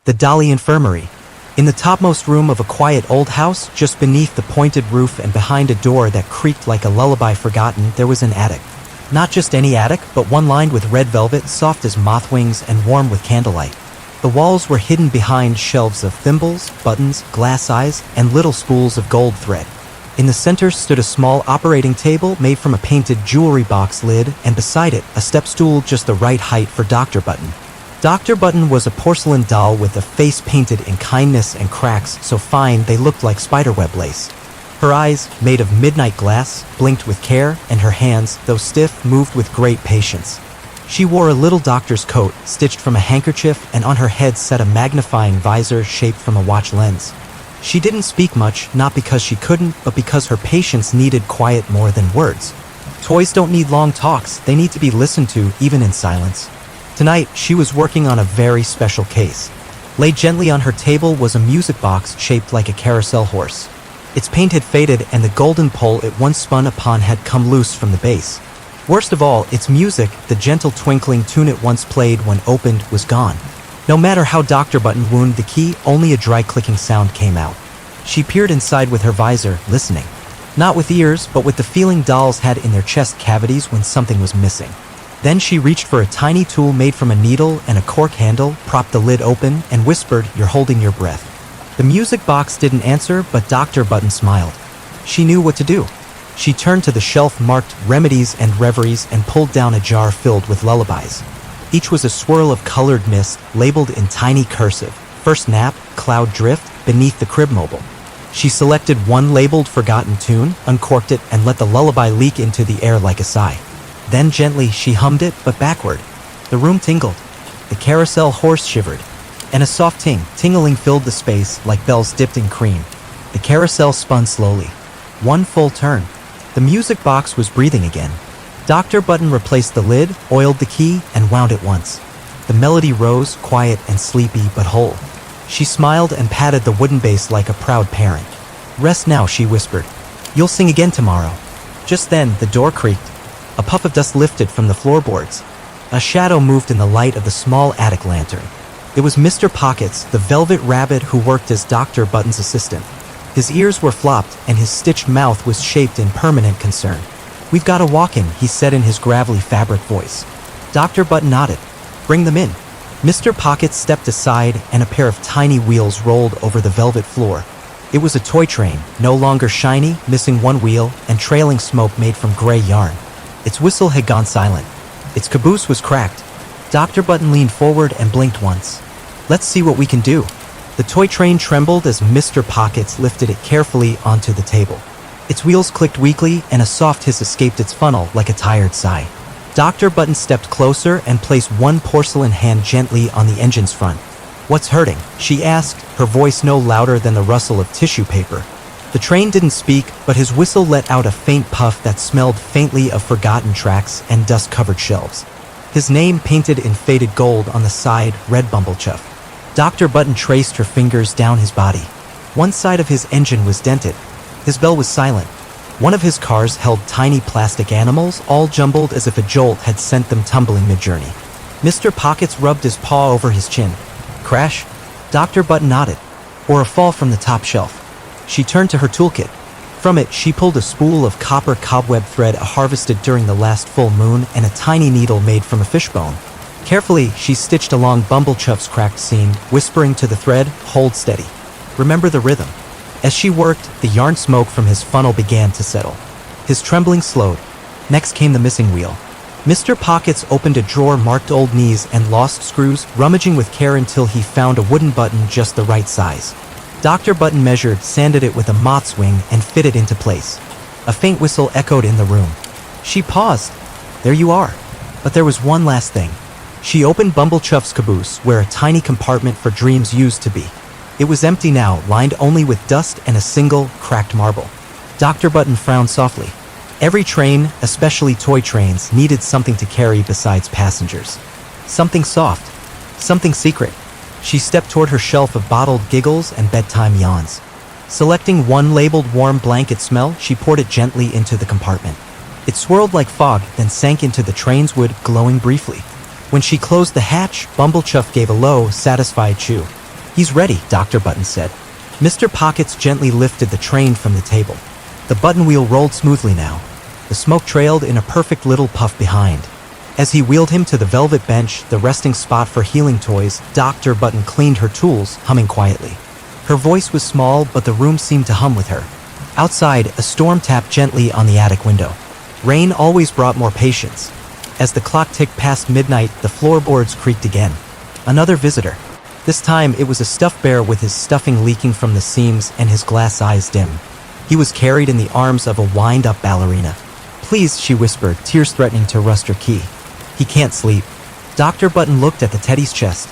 The Dolly Infirmary. In the topmost room of a quiet old house, just beneath the pointed roof and behind a door that creaked like a lullaby forgotten, there was an attic. Not just any attic, but one lined with red velvet, soft as moth wings and warm with candlelight. The walls were hidden behind shelves of thimbles, buttons, glass eyes, and little spools of gold thread. In the center stood a small operating table made from a painted jewelry box lid, and beside it, a step stool just the right height for Dr. Button. Dr. Button was a porcelain doll with a face painted in kindness and cracks so fine they looked like spiderweb lace. Her eyes, made of midnight glass, blinked with care, and her hands, though stiff, moved with great patience. She wore a little doctor's coat, stitched from a handkerchief, and on her head sat a magnifying visor shaped from a watch lens. She didn't speak much, not because she couldn't, but because her patients needed quiet more than words. Toys don't need long talks, they need to be listened to, even in silence. Tonight, she was working on a very special case. Laid gently on her table was a music box shaped like a carousel horse. Its paint had faded and the golden pole it once spun upon had come loose from the base. Worst of all, its music, the gentle twinkling tune it once played when opened, was gone. No matter how Dr. Button wound the key, only a dry clicking sound came out. She peered inside with her visor, listening. Not with ears, but with the feeling dolls had in their chest cavities when something was missing. Then she reached for a tiny tool made from a needle and a cork handle, propped the lid open, and whispered, "You're holding your breath." The music box didn't answer, but Dr. Button smiled. She knew what to do. She turned to the shelf marked Remedies and Reveries and pulled down a jar filled with lullabies. Each was a swirl of colored mist, labeled in tiny cursive. First nap, cloud drift, beneath the crib mobile. She selected one labeled Forgotten Tune, uncorked it, and let the lullaby leak into the air like a sigh. Then gently she hummed it, but backward. The room tingled. The carousel horse shivered. And a soft tingling filled the space like bells dipped in cream. The carousel spun slowly. One full turn. The music box was breathing again. Dr. Button replaced the lid, oiled the key, and wound it once. The melody rose, quiet and sleepy, but whole. She smiled and patted the wooden base like a proud parent. "Rest now," she whispered. "You'll sing again tomorrow." Just then, the door creaked. A puff of dust lifted from the floorboards. A shadow moved in the light of the small attic lantern. It was Mr. Pockets, the velvet rabbit who worked as Dr. Button's assistant. His ears were flopped, and his stitched mouth was shaped in permanent concern. "We've got to walk in," he said in his gravelly fabric voice. Dr. Button nodded. "Bring them in." Mr. Pockets stepped aside, and a pair of tiny wheels rolled over the velvet floor. It was a toy train, no longer shiny, missing one wheel, and trailing smoke made from gray yarn. Its whistle had gone silent. Its caboose was cracked. Dr. Button leaned forward and blinked once. "Let's see what we can do." The toy train trembled as Mr. Pockets lifted it carefully onto the table. Its wheels clicked weakly, and a soft hiss escaped its funnel like a tired sigh. Dr. Button stepped closer and placed one porcelain hand gently on the engine's front. "What's hurting?" she asked, her voice no louder than the rustle of tissue paper. The train didn't speak, but his whistle let out a faint puff that smelled faintly of forgotten tracks and dust-covered shelves. His name painted in faded gold on the side read Bumblechuff. Dr. Button traced her fingers down his body. One side of his engine was dented. His bell was silent. One of his cars held tiny plastic animals, all jumbled as if a jolt had sent them tumbling mid-journey. Mr. Pockets rubbed his paw over his chin. "Crash?" Dr. Button nodded. "Or a fall from the top shelf." She turned to her toolkit. From it, she pulled a spool of copper cobweb thread harvested during the last full moon and a tiny needle made from a fishbone. Carefully, she stitched along Bumblechuff's cracked seam, whispering to the thread, "Hold steady. Remember the rhythm." As she worked, the yarn smoke from his funnel began to settle. His trembling slowed. Next came the missing wheel. Mr. Pockets opened a drawer marked Old Knees and Lost Screws, rummaging with care until he found a wooden button just the right size. Dr. Button measured, sanded it with a moth's wing, and fit it into place. A faint whistle echoed in the room. She paused. "There you are." But there was one last thing. She opened Bumblechuff's caboose, where a tiny compartment for dreams used to be. It was empty now, lined only with dust and a single, cracked marble. Dr. Button frowned softly. Every train, especially toy trains, needed something to carry besides passengers. Something soft. Something secret. She stepped toward her shelf of bottled giggles and bedtime yawns. Selecting one labeled Warm Blanket Smell, she poured it gently into the compartment. It swirled like fog, then sank into the train's wood, glowing briefly. When she closed the hatch, Bumblechuff gave a low, satisfied chew. "He's ready," Dr. Button said. Mr. Pockets gently lifted the train from the table. The button wheel rolled smoothly now. The smoke trailed in a perfect little puff behind. As he wheeled him to the velvet bench, the resting spot for healing toys, Dr. Button cleaned her tools, humming quietly. Her voice was small, but the room seemed to hum with her. Outside, a storm tapped gently on the attic window. Rain always brought more patience. As the clock ticked past midnight, the floorboards creaked again. Another visitor. This time, it was a stuffed bear with his stuffing leaking from the seams and his glass eyes dim. He was carried in the arms of a wind-up ballerina. "Please," she whispered, tears threatening to rust her key. "He can't sleep." Dr. Button looked at the teddy's chest.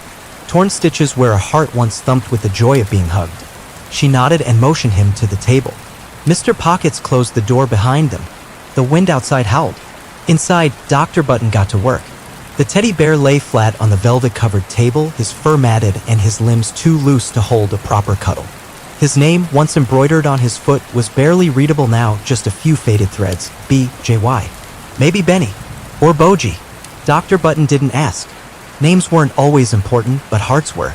Torn stitches where a heart once thumped with the joy of being hugged. She nodded and motioned him to the table. Mr. Pockets closed the door behind them. The wind outside howled. Inside, Dr. Button got to work. The teddy bear lay flat on the velvet-covered table, his fur matted and his limbs too loose to hold a proper cuddle. His name, once embroidered on his foot, was barely readable now, just a few faded threads. B.J.Y. Maybe Benny. Or Boji. Dr. Button didn't ask. Names weren't always important, but hearts were.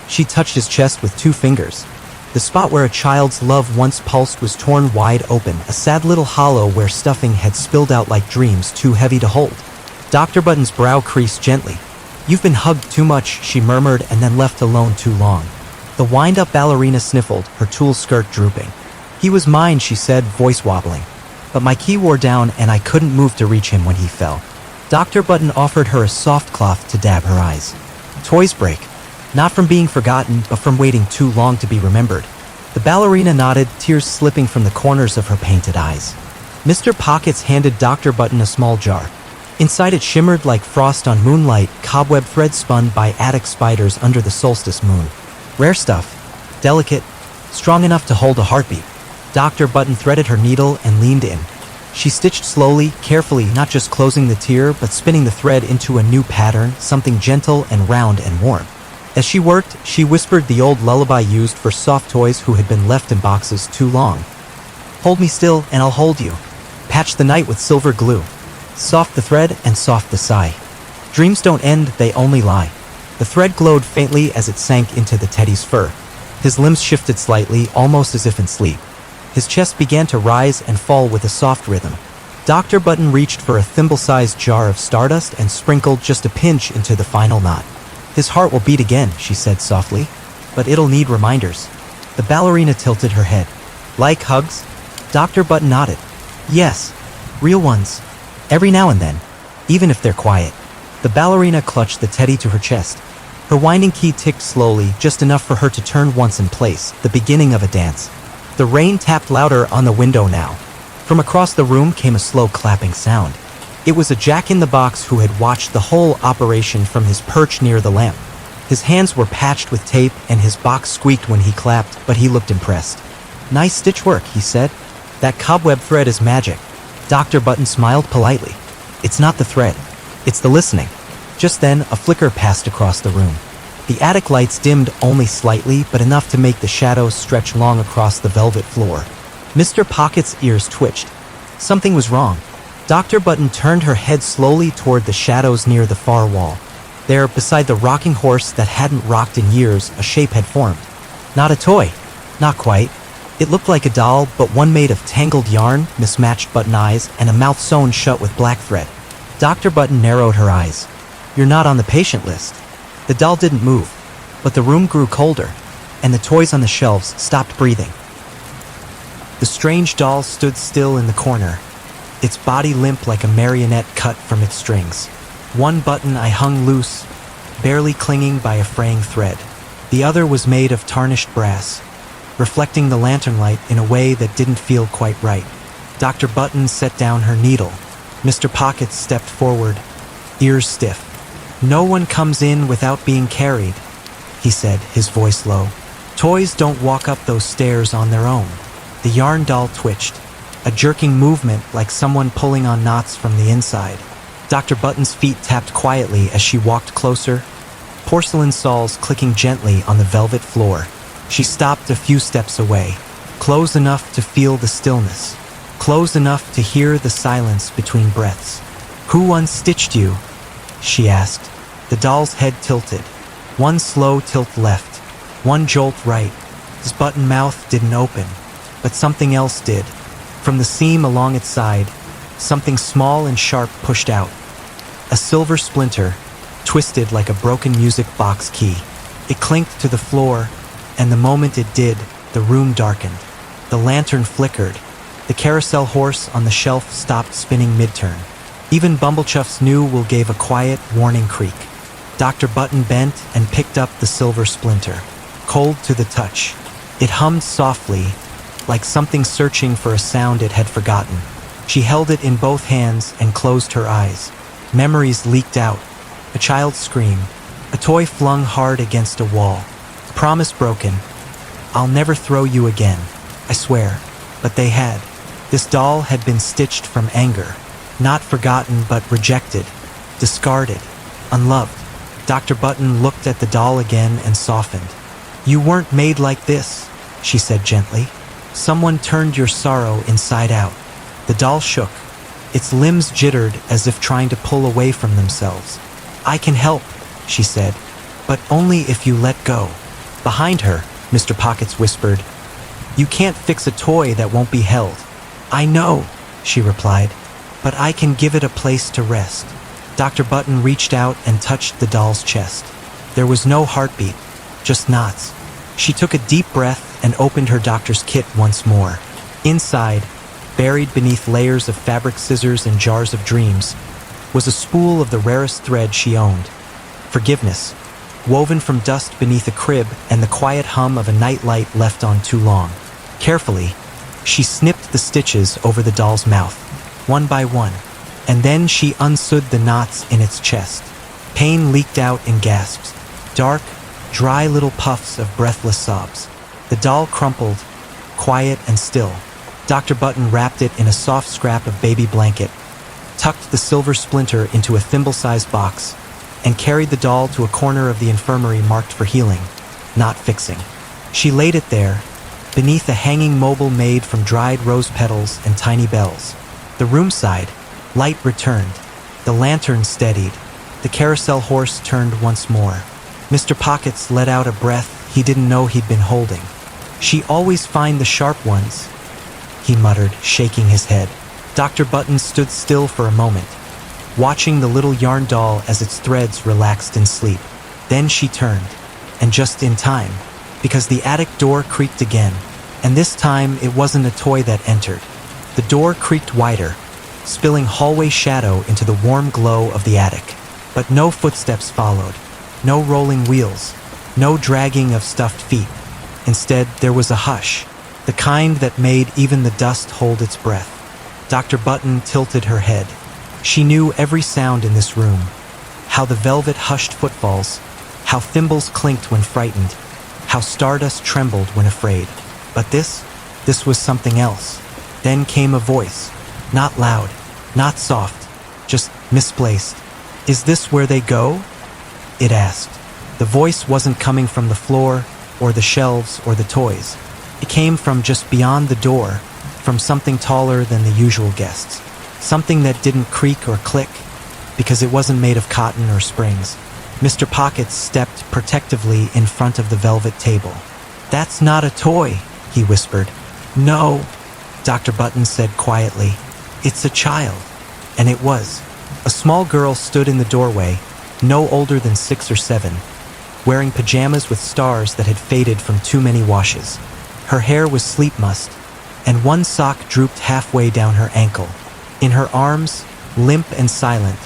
She touched his chest with 2 fingers. The spot where a child's love once pulsed was torn wide open, a sad little hollow where stuffing had spilled out like dreams too heavy to hold. Dr. Button's brow creased gently. "You've been hugged too much," she murmured, and then left alone too long. The wind-up ballerina sniffled, her tulle skirt drooping. "He was mine," she said, voice wobbling. "But my key wore down and I couldn't move to reach him when he fell." Dr. Button offered her a soft cloth to dab her eyes. Toys break. Not from being forgotten, but from waiting too long to be remembered. The ballerina nodded, tears slipping from the corners of her painted eyes. Mr. Pockets handed Dr. Button a small jar. Inside it shimmered like frost on moonlight, cobweb thread spun by attic spiders under the solstice moon. Rare stuff. Delicate. Strong enough to hold a heartbeat. Dr. Button threaded her needle and leaned in. She stitched slowly, carefully, not just closing the tear, but spinning the thread into a new pattern, something gentle and round and warm. As she worked, she whispered the old lullaby used for soft toys who had been left in boxes too long. "Hold me still, and I'll hold you. Patch the night with silver glue. Soft the thread and soft the sigh. Dreams don't end, they only lie." The thread glowed faintly as it sank into the teddy's fur. His limbs shifted slightly, almost as if in sleep. His chest began to rise and fall with a soft rhythm. Dr. Button reached for a thimble-sized jar of stardust and sprinkled just a pinch into the final knot. "His heart will beat again," she said softly, "but it'll need reminders." The ballerina tilted her head. "Like hugs?" Dr. Button nodded. "Yes, real ones. Every now and then, even if they're quiet." The ballerina clutched the teddy to her chest. Her winding key ticked slowly, just enough for her to turn once in place, the beginning of a dance. The rain tapped louder on the window now. From across the room came a slow clapping sound. It was a jack-in-the-box who had watched the whole operation from his perch near the lamp. His hands were patched with tape and his box squeaked when he clapped, but he looked impressed. "Nice stitch work," he said. "That cobweb thread is magic." Dr. Button smiled politely. "It's not the thread. It's the listening." Just then, a flicker passed across the room. The attic lights dimmed only slightly, but enough to make the shadows stretch long across the velvet floor. Mr. Pocket's ears twitched. Something was wrong. Dr. Button turned her head slowly toward the shadows near the far wall. There, beside the rocking horse that hadn't rocked in years, a shape had formed. Not a toy. Not quite. It looked like a doll, but one made of tangled yarn, mismatched button eyes, and a mouth sewn shut with black thread. Dr. Button narrowed her eyes. "You're not on the patient list." The doll didn't move, but the room grew colder, and the toys on the shelves stopped breathing. The strange doll stood still in the corner, its body limp like a marionette cut from its strings. One button I hung loose, barely clinging by a fraying thread. The other was made of tarnished brass, reflecting the lantern light in a way that didn't feel quite right. Dr. Button set down her needle. Mr. Pockets stepped forward, ears stiff. "No one comes in without being carried," he said, his voice low. "Toys don't walk up those stairs on their own." The yarn doll twitched, a jerking movement like someone pulling on knots from the inside. Dr. Button's feet tapped quietly as she walked closer, porcelain soles clicking gently on the velvet floor. She stopped a few steps away, close enough to feel the stillness, close enough to hear the silence between breaths. "Who unstitched you?" she asked. The doll's head tilted, one slow tilt left. One jolt right. His button mouth didn't open, but something else did. From the seam along its side, something small and sharp pushed out. A silver splinter, twisted like a broken music box key. It clinked to the floor, and the moment it did, the room darkened. The lantern flickered. The carousel horse on the shelf stopped spinning mid-turn. Even Bumblechuff's new wool gave a quiet, warning creak. Dr. Button bent and picked up the silver splinter. Cold to the touch. It hummed softly, like something searching for a sound it had forgotten. She held it in both hands and closed her eyes. Memories leaked out. A child's scream. A toy flung hard against a wall. A promise broken. I'll never throw you again, I swear. But they had. This doll had been stitched from anger. Not forgotten, but rejected. Discarded. Unloved. Dr. Button looked at the doll again and softened. You weren't made like this, she said gently. Someone turned your sorrow inside out. The doll shook. Its limbs jittered as if trying to pull away from themselves. I can help, she said, but only if you let go. Behind her, Mr. Pockets whispered, You can't fix a toy that won't be held. I know, she replied, but I can give it a place to rest. Dr. Button reached out and touched the doll's chest. There was no heartbeat, just knots. She took a deep breath and opened her doctor's kit once more. Inside, buried beneath layers of fabric scissors and jars of dreams, was a spool of the rarest thread she owned. Forgiveness, woven from dust beneath a crib and the quiet hum of a nightlight left on too long. Carefully, she snipped the stitches over the doll's mouth, one by one, and then she unsewed the knots in its chest. Pain leaked out in gasps, dark, dry little puffs of breathless sobs. The doll crumpled, quiet and still. Dr. Button wrapped it in a soft scrap of baby blanket, tucked the silver splinter into a thimble-sized box, and carried the doll to a corner of the infirmary marked for healing, not fixing. She laid it there, beneath a hanging mobile made from dried rose petals and tiny bells. The room sighed. Light returned. The lantern steadied. The carousel horse turned once more. Mr. Pockets let out a breath he didn't know he'd been holding. She always find the sharp ones, he muttered, shaking his head. Dr. Button stood still for a moment, watching the little yarn doll as its threads relaxed in sleep. Then she turned, and just in time, because the attic door creaked again, and this time it wasn't a toy that entered. The door creaked wider, spilling hallway shadow into the warm glow of the attic. But no footsteps followed, no rolling wheels, no dragging of stuffed feet. Instead, there was a hush, the kind that made even the dust hold its breath. Dr. Button tilted her head. She knew every sound in this room, how the velvet hushed footfalls, how thimbles clinked when frightened, how stardust trembled when afraid. But this was something else. Then came a voice, not loud, not soft, just misplaced. Is this where they go? It asked. The voice wasn't coming from the floor, or the shelves, or the toys. It came from just beyond the door, from something taller than the usual guests. Something that didn't creak or click, because it wasn't made of cotton or springs. Mr. Pockets stepped protectively in front of the velvet table. That's not a toy, he whispered. No, Dr. Button said quietly. It's a child. And it was. A small girl stood in the doorway, no older than 6 or 7, wearing pajamas with stars that had faded from too many washes. Her hair was sleep mussed, and one sock drooped halfway down her ankle. In her arms, limp and silent,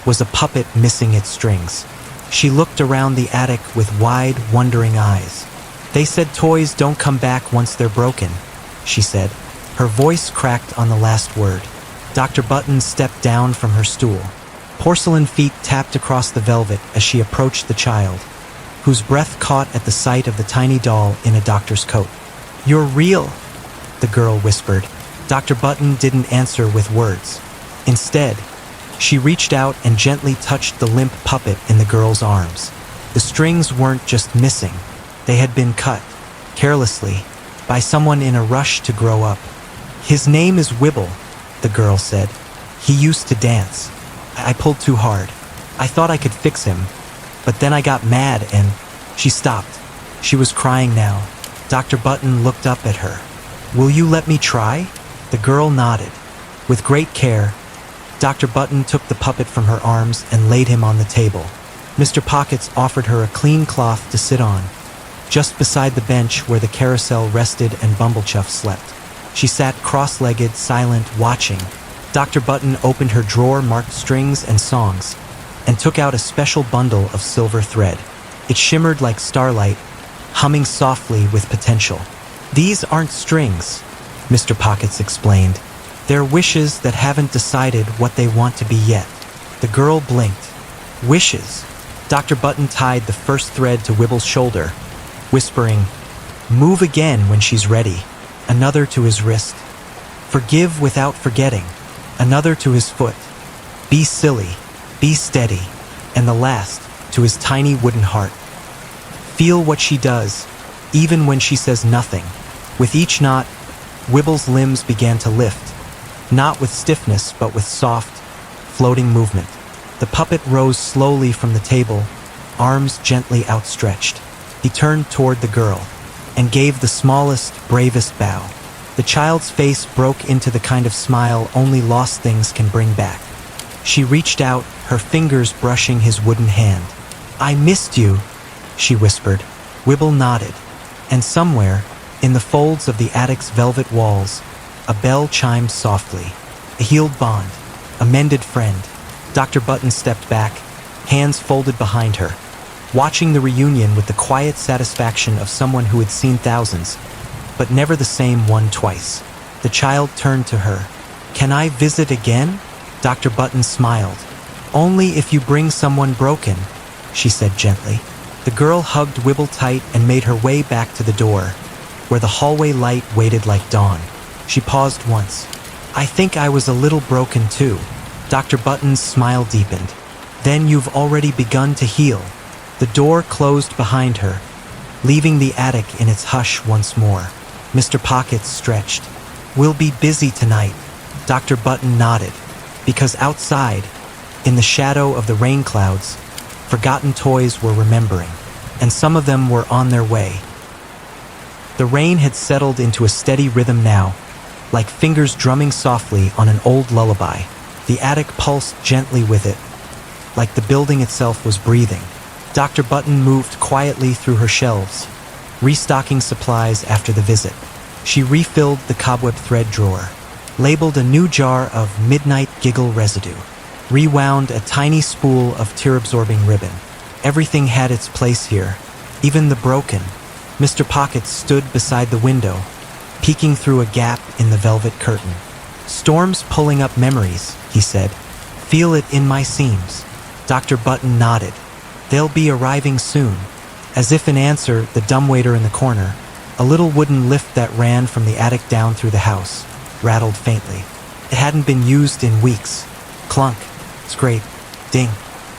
was a puppet missing its strings. She looked around the attic with wide, wondering eyes. They said toys don't come back once they're broken, she said. Her voice cracked on the last word. Dr. Button stepped down from her stool. Porcelain feet tapped across the velvet as she approached the child, whose breath caught at the sight of the tiny doll in a doctor's coat. You're real, the girl whispered. Dr. Button didn't answer with words. Instead, she reached out and gently touched the limp puppet in the girl's arms. The strings weren't just missing. They had been cut, carelessly, by someone in a rush to grow up. His name is Wibble, the girl said. He used to dance. I pulled too hard. I thought I could fix him, but then I got mad and... She stopped. She was crying now. Dr. Button looked up at her. "Will you let me try?" The girl nodded. With great care, Dr. Button took the puppet from her arms and laid him on the table. Mr. Pockets offered her a clean cloth to sit on, just beside the bench where the carousel rested and Bumblechuff slept. She sat cross-legged, silent, watching. Dr. Button opened her drawer marked strings and songs, and took out a special bundle of silver thread. It shimmered like starlight, humming softly with potential. "These aren't strings," Mr. Pockets explained. "They're wishes that haven't decided what they want to be yet." The girl blinked. "Wishes?" Dr. Button tied the first thread to Wibble's shoulder, whispering, "Move again when she's ready." Another to his wrist. "Forgive without forgetting." Another to his foot. "Be silly, be steady." And the last to his tiny wooden heart. "Feel what she does, even when she says nothing." With each knot, Wibble's limbs began to lift, not with stiffness but with soft, floating movement. The puppet rose slowly from the table, arms gently outstretched. He turned toward the girl and gave the smallest, bravest bow. The child's face broke into the kind of smile only lost things can bring back. She reached out, her fingers brushing his wooden hand. "I missed you," she whispered. Wibble nodded, and somewhere, in the folds of the attic's velvet walls, a bell chimed softly. A healed bond, a mended friend. Dr. Button stepped back, hands folded behind her, watching the reunion with the quiet satisfaction of someone who had seen thousands, but never the same one twice. The child turned to her. "Can I visit again?" Dr. Button smiled. "Only if you bring someone broken," she said gently. The girl hugged Wibble tight and made her way back to the door, where the hallway light waited like dawn. She paused once. "I think I was a little broken too." Dr. Button's smile deepened. "Then you've already begun to heal." The door closed behind her, leaving the attic in its hush once more. Mr. Pockets stretched. "We'll be busy tonight." Dr. Button nodded, because outside, in the shadow of the rain clouds, forgotten toys were remembering, and some of them were on their way. The rain had settled into a steady rhythm now, like fingers drumming softly on an old lullaby. The attic pulsed gently with it, like the building itself was breathing. Dr. Button moved quietly through her shelves, restocking supplies after the visit. She refilled the cobweb thread drawer, labeled a new jar of midnight giggle residue, rewound a tiny spool of tear-absorbing ribbon. Everything had its place here, even the broken. Mr. Pockets stood beside the window, peeking through a gap in the velvet curtain. "Storm's pulling up memories," he said. "Feel it in my seams." Dr. Button nodded. "They'll be arriving soon." As if in answer, the dumbwaiter in the corner, a little wooden lift that ran from the attic down through the house, rattled faintly. It hadn't been used in weeks. Clunk, scrape, ding.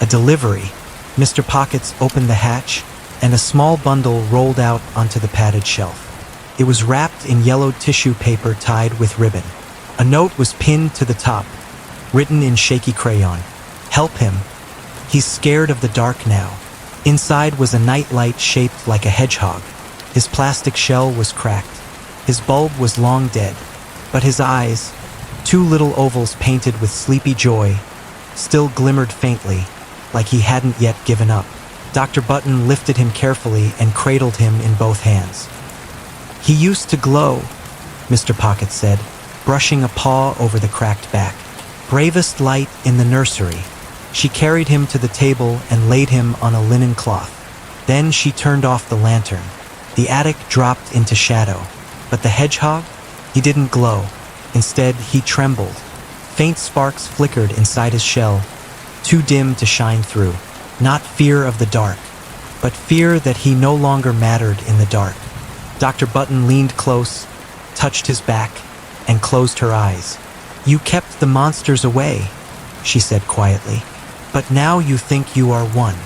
A delivery. Mr. Pockets opened the hatch, and a small bundle rolled out onto the padded shelf. It was wrapped in yellowed tissue paper tied with ribbon. A note was pinned to the top, written in shaky crayon. "Help him. He's scared of the dark now." Inside was a nightlight shaped like a hedgehog. His plastic shell was cracked. His bulb was long dead, but his eyes, two little ovals painted with sleepy joy, still glimmered faintly, like he hadn't yet given up. Dr. Button lifted him carefully and cradled him in both hands. "He used to glow," Mr. Pocket said, brushing a paw over the cracked back. "Bravest light in the nursery." She carried him to the table and laid him on a linen cloth. Then she turned off the lantern. The attic dropped into shadow. But the hedgehog? He didn't glow. Instead, he trembled. Faint sparks flickered inside his shell, too dim to shine through. Not fear of the dark, but fear that he no longer mattered in the dark. Dr. Button leaned close, touched his back, and closed her eyes. "You kept the monsters away," she said quietly. "But now you think you are one."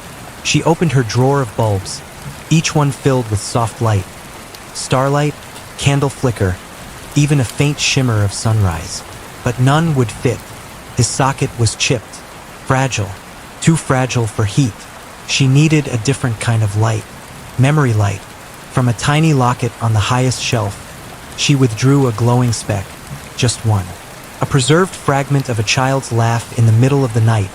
She opened her drawer of bulbs, each one filled with soft light. Starlight, candle flicker, even a faint shimmer of sunrise. But none would fit. His socket was chipped, fragile, too fragile for heat. She needed a different kind of light. Memory light, From a tiny locket on the highest shelf, she withdrew a glowing speck, just one. A preserved fragment of a child's laugh in the middle of the night,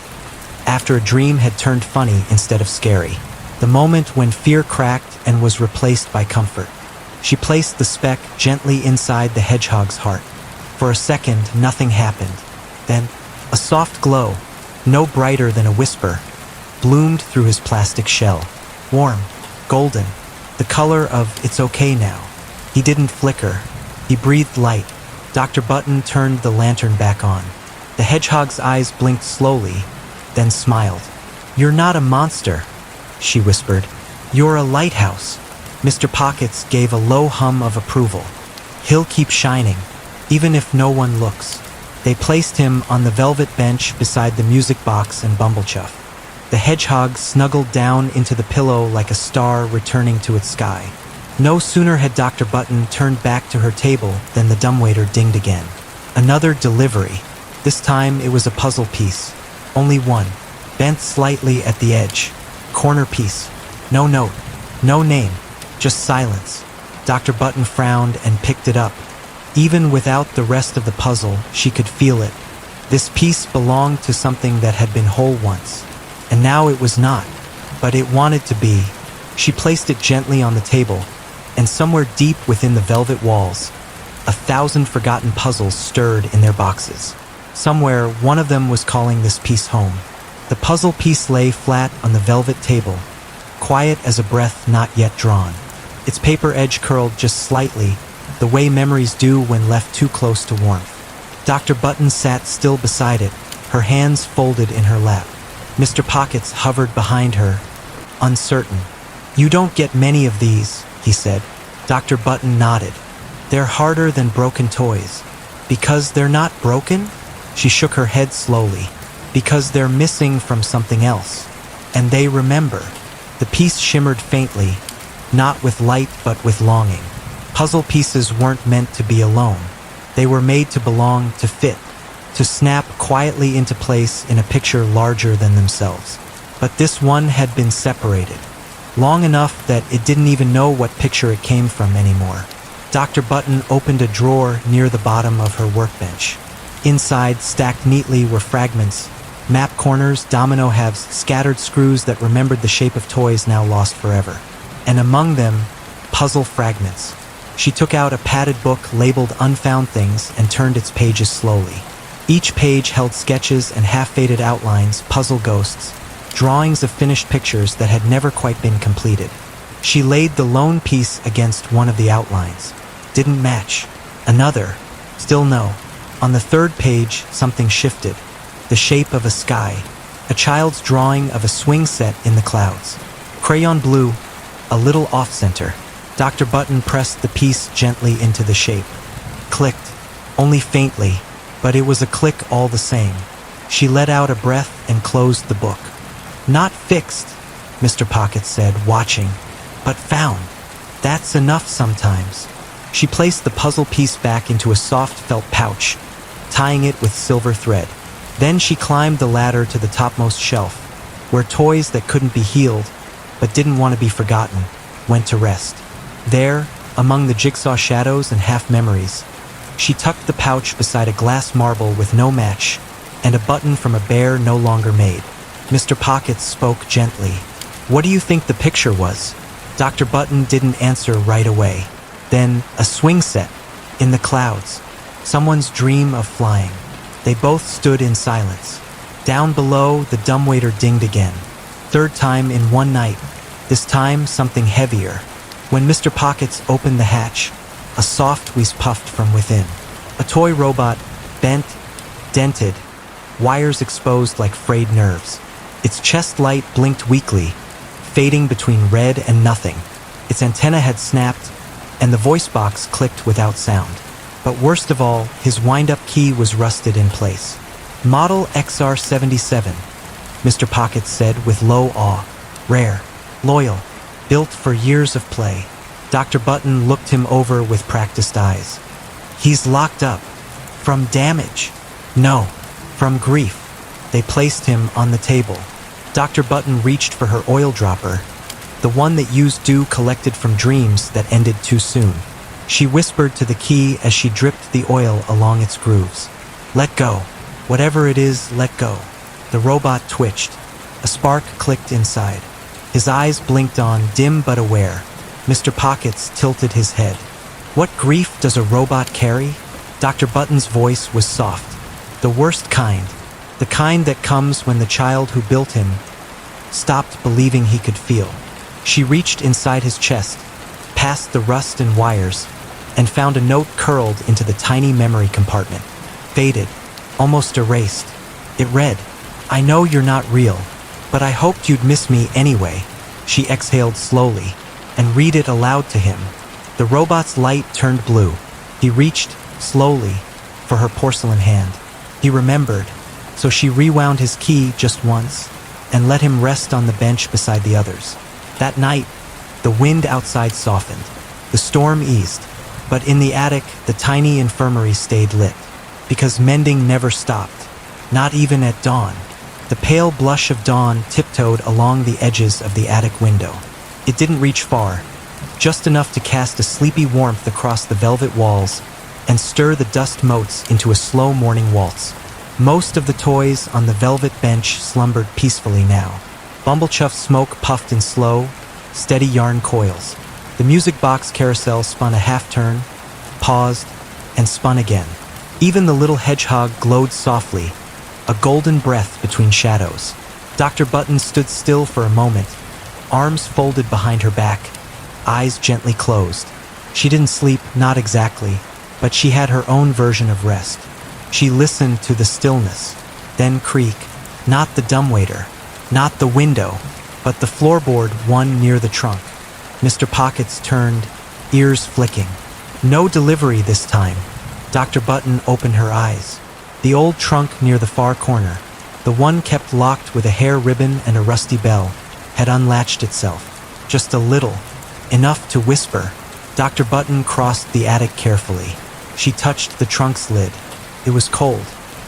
after a dream had turned funny instead of scary. The moment when fear cracked and was replaced by comfort. She placed the speck gently inside the hedgehog's heart. For a second, nothing happened. Then, a soft glow, no brighter than a whisper, bloomed through his plastic shell. Warm, golden, the color of "it's okay now." He didn't flicker. He breathed light. Dr. Button turned the lantern back on. The hedgehog's eyes blinked slowly, then smiled. "You're not a monster," she whispered. "You're a lighthouse." Mr. Pockets gave a low hum of approval. "He'll keep shining, even if no one looks." They placed him on the velvet bench beside the music box and Bumblechuff. The hedgehog snuggled down into the pillow like a star returning to its sky. No sooner had Dr. Button turned back to her table than the dumbwaiter dinged again. Another delivery. This time it was a puzzle piece. Only one, bent slightly at the edge. Corner piece. No note, no name, just silence. Dr. Button frowned and picked it up. Even without the rest of the puzzle, she could feel it. This piece belonged to something that had been whole once. And now it was not, but it wanted to be. She placed it gently on the table, and somewhere deep within the velvet walls, 1,000 forgotten puzzles stirred in their boxes. Somewhere, one of them was calling this piece home. The puzzle piece lay flat on the velvet table, quiet as a breath not yet drawn. Its paper edge curled just slightly, the way memories do when left too close to warmth. Dr. Button sat still beside it, her hands folded in her lap. Mr. Pockets hovered behind her, uncertain. "You don't get many of these," he said. Dr. Button nodded. "They're harder than broken toys." "Because they're not broken?" She shook her head slowly. "Because they're missing from something else. And they remember." The piece shimmered faintly, not with light but with longing. Puzzle pieces weren't meant to be alone. They were made to belong, to fit, to snap quietly into place in a picture larger than themselves. But this one had been separated, long enough that it didn't even know what picture it came from anymore. Dr. Button opened a drawer near the bottom of her workbench. Inside, stacked neatly, were fragments, map corners, domino halves, scattered screws that remembered the shape of toys now lost forever. And among them, puzzle fragments. She took out a padded book labeled Unfound Things and turned its pages slowly. Each page held sketches and half-faded outlines, puzzle ghosts, drawings of finished pictures that had never quite been completed. She laid the lone piece against one of the outlines. Didn't match. Another. Still no. On the third page, something shifted. The shape of a sky. A child's drawing of a swing set in the clouds. Crayon blue, a little off-center. Dr. Button pressed the piece gently into the shape. Clicked, only faintly, but it was a click all the same. She let out a breath and closed the book. "Not fixed," Mr. Pocket said, watching, "but found. That's enough sometimes." She placed the puzzle piece back into a soft felt pouch, tying it with silver thread. Then she climbed the ladder to the topmost shelf, where toys that couldn't be healed, but didn't want to be forgotten, went to rest. There, among the jigsaw shadows and half-memories, she tucked the pouch beside a glass marble with no match and a button from a bear no longer made. Mr. Pocket spoke gently. "What do you think the picture was?" Dr. Button didn't answer right away. Then, a swing set, in the clouds, someone's dream of flying. They both stood in silence. Down below, the dumbwaiter dinged again. Third time in one night, this time something heavier. When Mr. Pockets opened the hatch, a soft wheeze puffed from within. A toy robot, bent, dented, wires exposed like frayed nerves. Its chest light blinked weakly, fading between red and nothing. Its antenna had snapped, and the voice box clicked without sound. But worst of all, his wind-up key was rusted in place. "Model XR77, Mr. Pocket said with low awe. "Rare, loyal, built for years of play." Dr. Button looked him over with practiced eyes. "He's locked up. From damage." "No, from grief." They placed him on the table. Dr. Button reached for her oil dropper, the one that used dew collected from dreams that ended too soon. She whispered to the key as she dripped the oil along its grooves. Let go. Whatever it is, let go. The robot twitched. A spark clicked inside. His eyes blinked on, dim but aware. Mr. Pockets tilted his head. What grief does a robot carry? Dr. Button's voice was soft. The worst kind. The kind that comes when the child who built him stopped believing he could feel. She reached inside his chest, past the rust and wires, and found a note curled into the tiny memory compartment. Faded, almost erased. It read, I know you're not real, but I hoped you'd miss me anyway. She exhaled slowly, and read it aloud to him. The robot's light turned blue. He reached, slowly, for her porcelain hand. He remembered, so she rewound his key just once, and let him rest on the bench beside the others. That night, the wind outside softened. The storm eased, but in the attic, the tiny infirmary stayed lit. Because mending never stopped, not even at dawn. The pale blush of dawn tiptoed along the edges of the attic window. It didn't reach far, just enough to cast a sleepy warmth across the velvet walls and stir the dust motes into a slow morning waltz. Most of the toys on the velvet bench slumbered peacefully now. Bumblechuff's smoke puffed in slow, steady yarn coils. The music box carousel spun a half-turn, paused, and spun again. Even the little hedgehog glowed softly, a golden breath between shadows. Dr. Button stood still for a moment, arms folded behind her back, eyes gently closed. She didn't sleep, not exactly, but she had her own version of rest. She listened to the stillness, then creak, not the dumbwaiter, not the window, but the floorboard one near the trunk. Mr. Pockets turned, ears flicking. No delivery this time. Dr. Button opened her eyes. The old trunk near the far corner, the one kept locked with a hair ribbon and a rusty bell, had unlatched itself. Just a little, enough to whisper. Dr. Button crossed the attic carefully. She touched the trunk's lid. It was cold.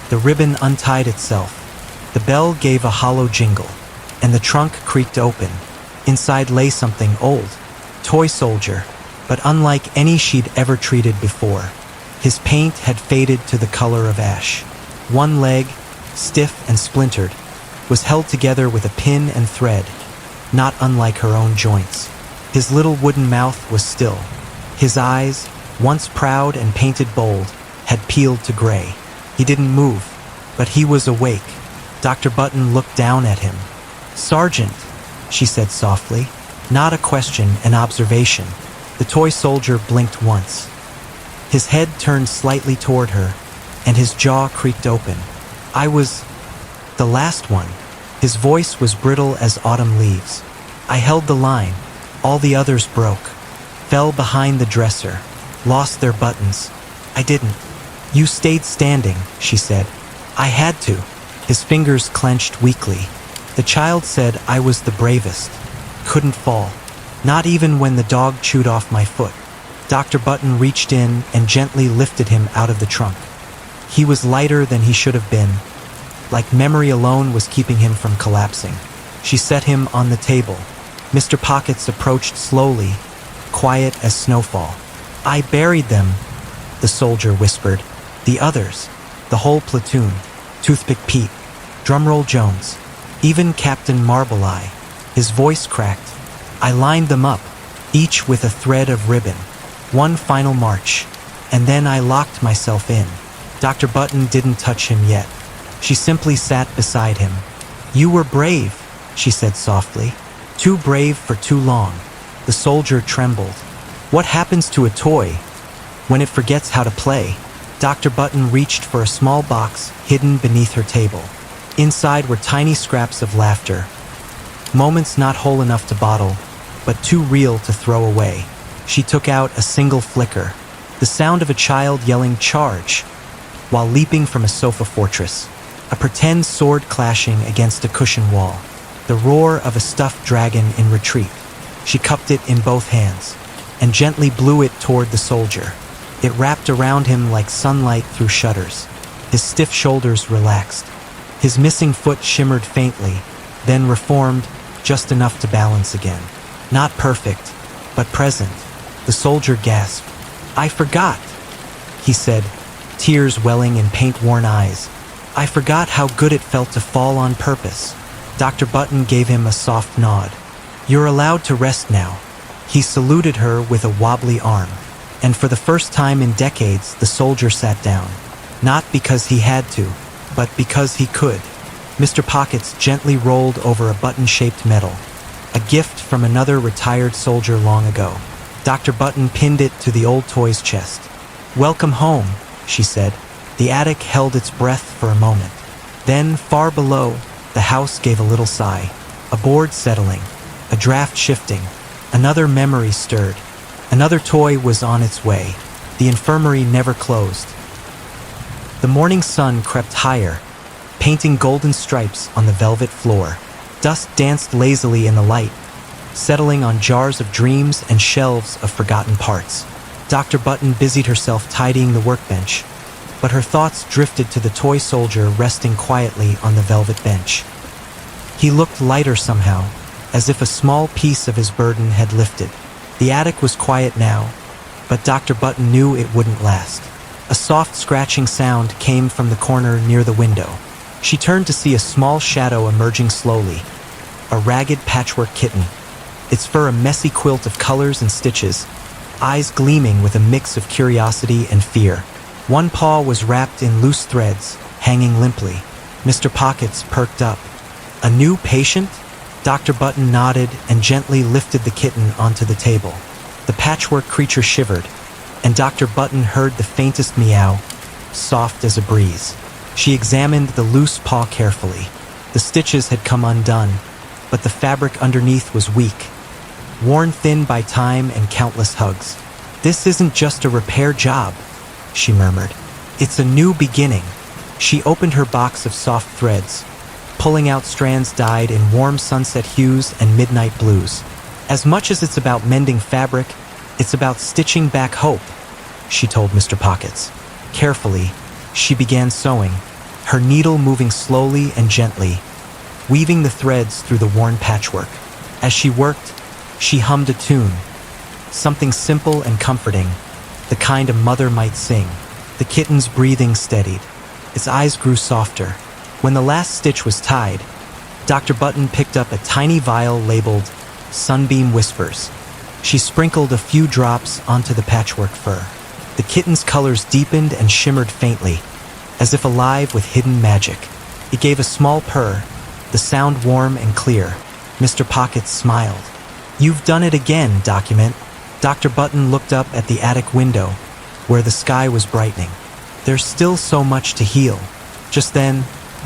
The ribbon untied itself. The bell gave a hollow jingle, and the trunk creaked open. Inside lay something old, toy soldier, but unlike any she'd ever treated before. His paint had faded to the color of ash. One leg, stiff and splintered, was held together with a pin and thread, not unlike her own joints. His little wooden mouth was still. His eyes, once proud and painted bold, had peeled to gray. He didn't move, but he was awake. Dr. Button looked down at him. "Sergeant," she said softly. Not a question, an observation. The toy soldier blinked once. His head turned slightly toward her, and his jaw creaked open. "I was the last one." His voice was brittle as autumn leaves. "I held the line. All the others broke. Fell behind the dresser. Lost their buttons. I didn't." "You stayed standing," she said. "I had to." His fingers clenched weakly. "The child said I was the bravest. Couldn't fall. Not even when the dog chewed off my foot." Dr. Button reached in and gently lifted him out of the trunk. He was lighter than he should have been, like memory alone was keeping him from collapsing. She set him on the table. Mr. Pockets approached slowly, quiet as snowfall. "I buried them," the soldier whispered. "The others, the whole platoon, Toothpick Pete, Drumroll Jones, even Captain Marble-Eye." His voice cracked. "I lined them up, each with a thread of ribbon. One final march, and then I locked myself in." Dr. Button didn't touch him yet. She simply sat beside him. "You were brave," she said softly. "Too brave for too long." The soldier trembled. "What happens to a toy when it forgets how to play?" Dr. Button reached for a small box hidden beneath her table. Inside were tiny scraps of laughter, moments not whole enough to bottle, but too real to throw away. She took out a single flicker, the sound of a child yelling "charge" while leaping from a sofa fortress, a pretend sword clashing against a cushion wall, the roar of a stuffed dragon in retreat. She cupped it in both hands and gently blew it toward the soldier. It wrapped around him like sunlight through shutters. His stiff shoulders relaxed. His missing foot shimmered faintly, then reformed just enough to balance again. Not perfect, but present. The soldier gasped. "I forgot," he said, tears welling in paint-worn eyes. "I forgot how good it felt to fall on purpose." Dr. Button gave him a soft nod. "You're allowed to rest now." He saluted her with a wobbly arm, and for the first time in decades, the soldier sat down. Not because he had to, but because he could. Mr. Pockets gently rolled over a button-shaped medal, a gift from another retired soldier long ago. Dr. Button pinned it to the old toy's chest. "Welcome home," she said. The attic held its breath for a moment. Then, far below, the house gave a little sigh. A board settling, a draft shifting, another memory stirred. Another toy was on its way. The infirmary never closed. The morning sun crept higher, painting golden stripes on the velvet floor. Dust danced lazily in the light, settling on jars of dreams and shelves of forgotten parts. Dr. Button busied herself tidying the workbench, but her thoughts drifted to the toy soldier resting quietly on the velvet bench. He looked lighter somehow, as if a small piece of his burden had lifted. The attic was quiet now, but Dr. Button knew it wouldn't last. A soft scratching sound came from the corner near the window. She turned to see a small shadow emerging slowly, a ragged patchwork kitten, its fur a messy quilt of colors and stitches, eyes gleaming with a mix of curiosity and fear. One paw was wrapped in loose threads, hanging limply. Mr. Pockets perked up. "A new patient?" Dr. Button nodded and gently lifted the kitten onto the table. The patchwork creature shivered, and Dr. Button heard the faintest meow, soft as a breeze. She examined the loose paw carefully. The stitches had come undone, but the fabric underneath was weak, worn thin by time and countless hugs. "This isn't just a repair job," she murmured. "It's a new beginning." She opened her box of soft threads, pulling out strands dyed in warm sunset hues and midnight blues. "As much as it's about mending fabric, it's about stitching back hope," she told Mr. Pockets. Carefully, she began sewing, her needle moving slowly and gently, weaving the threads through the worn patchwork. As she worked, she hummed a tune, something simple and comforting, the kind a mother might sing. The kitten's breathing steadied. Its eyes grew softer. When the last stitch was tied, Dr. Button picked up a tiny vial labeled Sunbeam Whispers. She sprinkled a few drops onto the patchwork fur. The kitten's colors deepened and shimmered faintly, as if alive with hidden magic. It gave a small purr, the sound warm and clear. Mr. Pockets smiled. "You've done it again, document." Dr. Button looked up at the attic window, where the sky was brightening. "There's still so much to heal." Just then,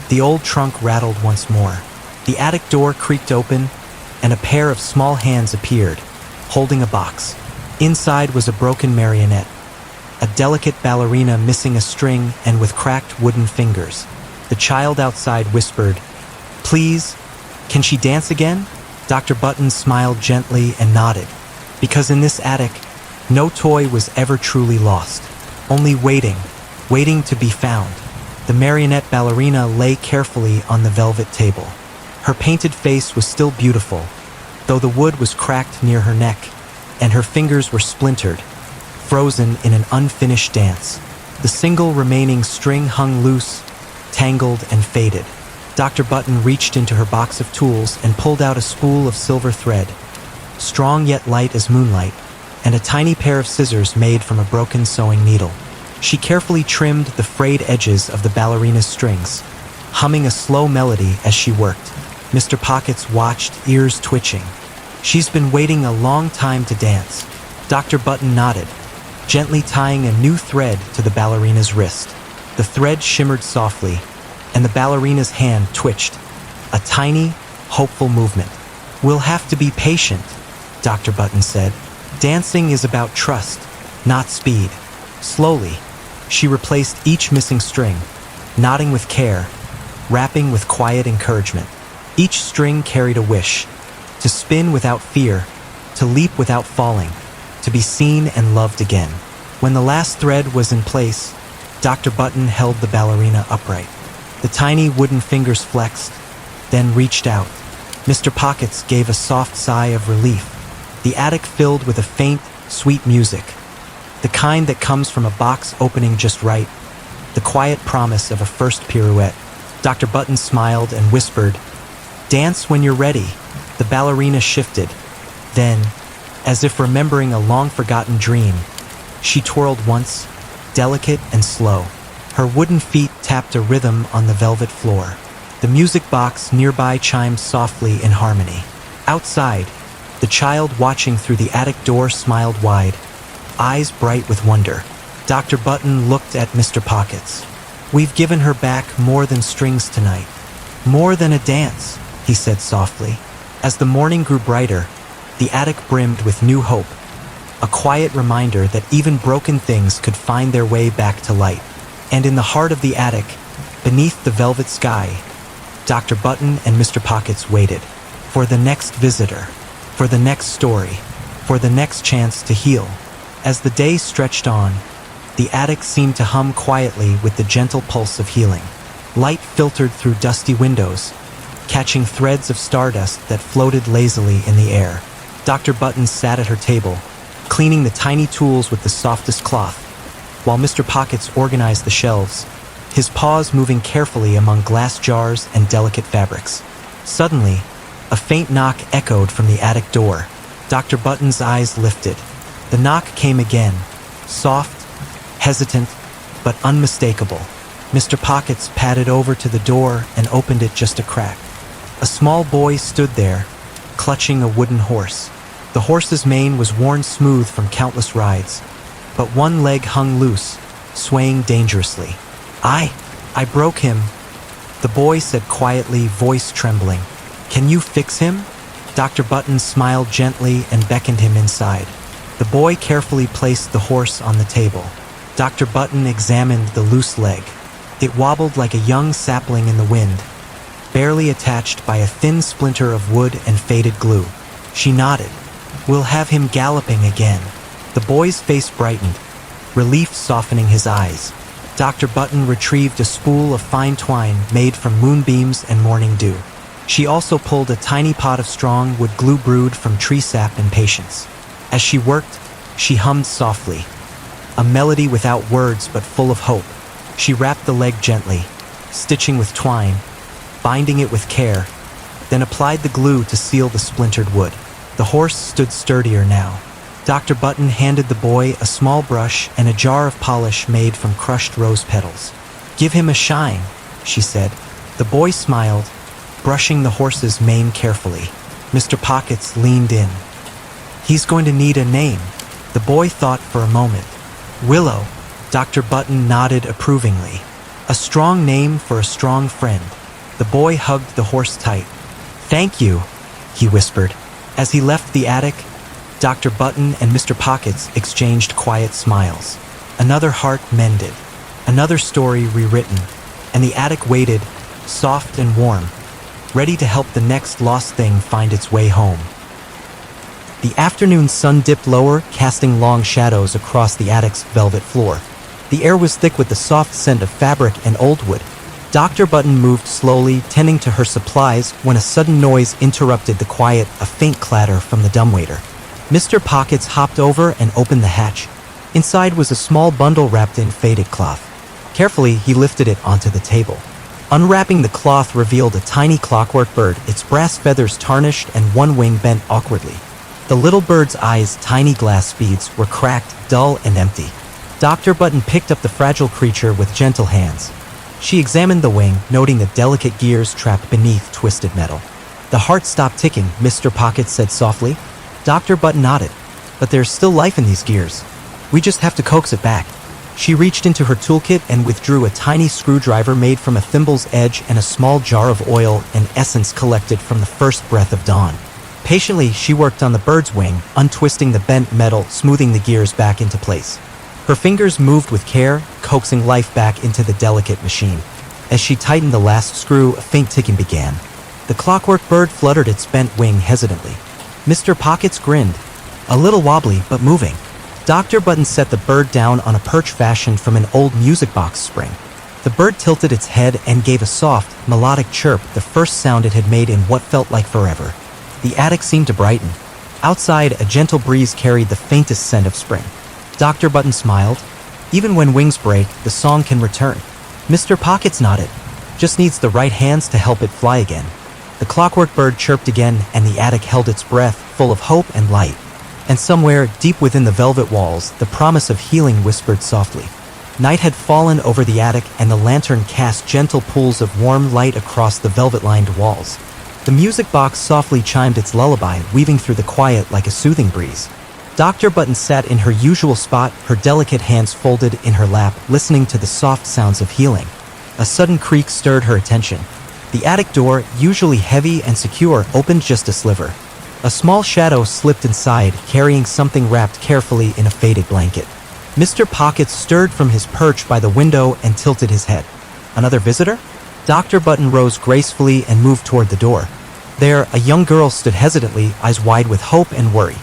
the old trunk rattled once more. The attic door creaked open, and a pair of small hands appeared, holding a box. Inside was a broken marionette, a delicate ballerina missing a string and with cracked wooden fingers. The child outside whispered, "Please, can she dance again?" Dr. Button smiled gently and nodded, because in this attic, no toy was ever truly lost, only waiting to be found. The marionette ballerina lay carefully on the velvet table. Her painted face was still beautiful, though the wood was cracked near her neck, and her fingers were splintered, frozen in an unfinished dance. The single remaining string hung loose, tangled and faded. Dr. Button reached into her box of tools and pulled out a spool of silver thread, strong yet light as moonlight, and a tiny pair of scissors made from a broken sewing needle. She carefully trimmed the frayed edges of the ballerina's strings, humming a slow melody as she worked. Mr. Pockets watched, ears twitching. "She's been waiting a long time to dance." Dr. Button nodded, gently tying a new thread to the ballerina's wrist. The thread shimmered softly, and the ballerina's hand twitched, a tiny, hopeful movement. "We'll have to be patient," Dr. Button said. "Dancing is about trust, not speed." Slowly, she replaced each missing string, knotting with care, wrapping with quiet encouragement. Each string carried a wish, to spin without fear, to leap without falling, to be seen and loved again. When the last thread was in place, Dr. Button held the ballerina upright. The tiny wooden fingers flexed, then reached out. Mr. Pockets gave a soft sigh of relief. the attic filled with a faint, sweet music, the kind that comes from a box opening just right, the quiet promise of a first pirouette. Dr. Button smiled and whispered, "Dance when you're ready." The ballerina shifted. Then, as if remembering a long-forgotten dream, she twirled once, delicate and slow. Her wooden feet tapped a rhythm on the velvet floor. The music box nearby chimed softly in harmony. Outside, the child watching through the attic door smiled wide, eyes bright with wonder. Dr. Button looked at Mr. Pockets. "We've given her back more than strings tonight. More than a dance," he said softly. As the morning grew brighter, the attic brimmed with new hope, a quiet reminder that even broken things could find their way back to light. And in the heart of the attic, beneath the velvet sky, Dr. Button and Mr. Pockets waited for the next visitor, for the next story, for the next chance to heal. As the day stretched on, the attic seemed to hum quietly with the gentle pulse of healing. Light filtered through dusty windows, catching threads of stardust that floated lazily in the air. Dr. Button sat at her table, cleaning the tiny tools with the softest cloth, while Mr. Pockets organized the shelves, his paws moving carefully among glass jars and delicate fabrics. Suddenly, a faint knock echoed from the attic door. Dr. Button's eyes lifted. The knock came again, soft, hesitant, but unmistakable. Mr. Pockets padded over to the door and opened it just a crack. A small boy stood there, clutching a wooden horse. The horse's mane was worn smooth from countless rides, but one leg hung loose, swaying dangerously. I broke him," the boy said quietly, voice trembling. "Can you fix him?" Dr. Button smiled gently and beckoned him inside. The boy carefully placed the horse on the table. Dr. Button examined the loose leg. It wobbled like a young sapling in the wind, barely attached by a thin splinter of wood and faded glue. She nodded. "We'll have him galloping again." The boy's face brightened, relief softening his eyes. Dr. Button retrieved a spool of fine twine made from moonbeams and morning dew. She also pulled a tiny pot of strong wood glue brewed from tree sap and patience. As she worked, she hummed softly, a melody without words but full of hope. She wrapped the leg gently, stitching with twine, binding it with care, then applied the glue to seal the splintered wood. The horse stood sturdier now. Dr. Button handed the boy a small brush and a jar of polish made from crushed rose petals. "Give him a shine," she said. The boy smiled, brushing the horse's mane carefully. Mr. Pockets leaned in. "He's going to need a name." The boy thought for a moment. "Willow." Dr. Button nodded approvingly. "A strong name for a strong friend." The boy hugged the horse tight. "Thank you," he whispered. As he left the attic, Dr. Button and Mr. Pockets exchanged quiet smiles. Another heart mended, another story rewritten, and the attic waited, soft and warm, ready to help the next lost thing find its way home. The afternoon sun dipped lower, casting long shadows across the attic's velvet floor. The air was thick with the soft scent of fabric and old wood. Dr. Button moved slowly, tending to her supplies, when a sudden noise interrupted the quiet, a faint clatter from the dumbwaiter. Mr. Pockets hopped over and opened the hatch. Inside was a small bundle wrapped in faded cloth. Carefully, he lifted it onto the table. Unwrapping the cloth revealed a tiny clockwork bird, its brass feathers tarnished and one wing bent awkwardly. The little bird's eyes, tiny glass beads, were cracked, dull, and empty. Dr. Button picked up the fragile creature with gentle hands. She examined the wing, noting the delicate gears trapped beneath twisted metal. "The heart stopped ticking," Mr. Pockets said softly. Dr. Button nodded. "But there's still life in these gears. We just have to coax it back." She reached into her toolkit and withdrew a tiny screwdriver made from a thimble's edge and a small jar of oil and essence collected from the first breath of dawn. Patiently, she worked on the bird's wing, untwisting the bent metal, smoothing the gears back into place. Her fingers moved with care, coaxing life back into the delicate machine. As she tightened the last screw, a faint ticking began. The clockwork bird fluttered its bent wing hesitantly. Mr. Pockets grinned, a little wobbly but moving. Dr. Button set the bird down on a perch fashioned from an old music box spring. The bird tilted its head and gave a soft, melodic chirp, the first sound it had made in what felt like forever. The attic seemed to brighten. Outside, a gentle breeze carried the faintest scent of spring. Dr. Button smiled. Even when wings break, the song can return. Mr. Pockets nodded. Just needs the right hands to help it fly again. The clockwork bird chirped again, and the attic held its breath, full of hope and light. And somewhere, deep within the velvet walls, the promise of healing whispered softly. Night had fallen over the attic, and the lantern cast gentle pools of warm light across the velvet-lined walls. The music box softly chimed its lullaby, weaving through the quiet like a soothing breeze. Dr. Button sat in her usual spot, her delicate hands folded in her lap, listening to the soft sounds of healing. A sudden creak stirred her attention. The attic door, usually heavy and secure, opened just a sliver. A small shadow slipped inside, carrying something wrapped carefully in a faded blanket. Mr. Pockets stirred from his perch by the window and tilted his head. Another visitor? Dr. Button rose gracefully and moved toward the door. There, a young girl stood hesitantly, eyes wide with hope and worry.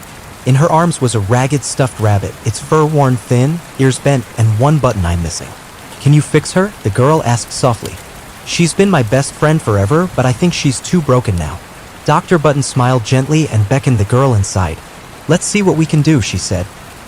In her arms was a ragged stuffed rabbit, its fur worn thin, ears bent, and one button eye missing. "Can you fix her?" the girl asked softly. "She's been my best friend forever, but I think she's too broken now." Dr. Button smiled gently and beckoned the girl inside. "Let's see what we can do," she said.